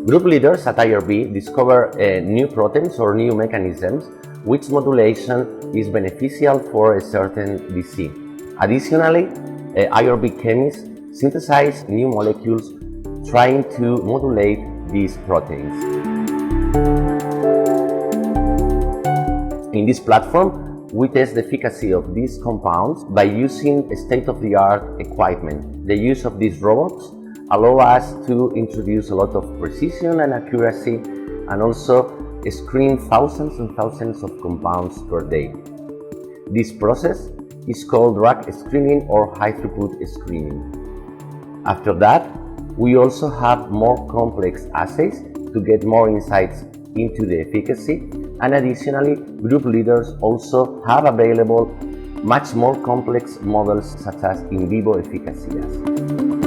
Group leaders at IRB discover new proteins or new mechanisms which modulation is beneficial for a certain disease. Additionally, IRB chemists synthesize new molecules trying to modulate these proteins. In this platform, we test the efficacy of these compounds by using state-of-the-art equipment. The use of these robots allow us to introduce a lot of precision and accuracy and also screen thousands and thousands of compounds per day. This process is called drug screening or high-throughput screening. After that, we also have more complex assays to get more insights into the efficacy, and additionally, group leaders also have available much more complex models such as in vivo efficacy assays.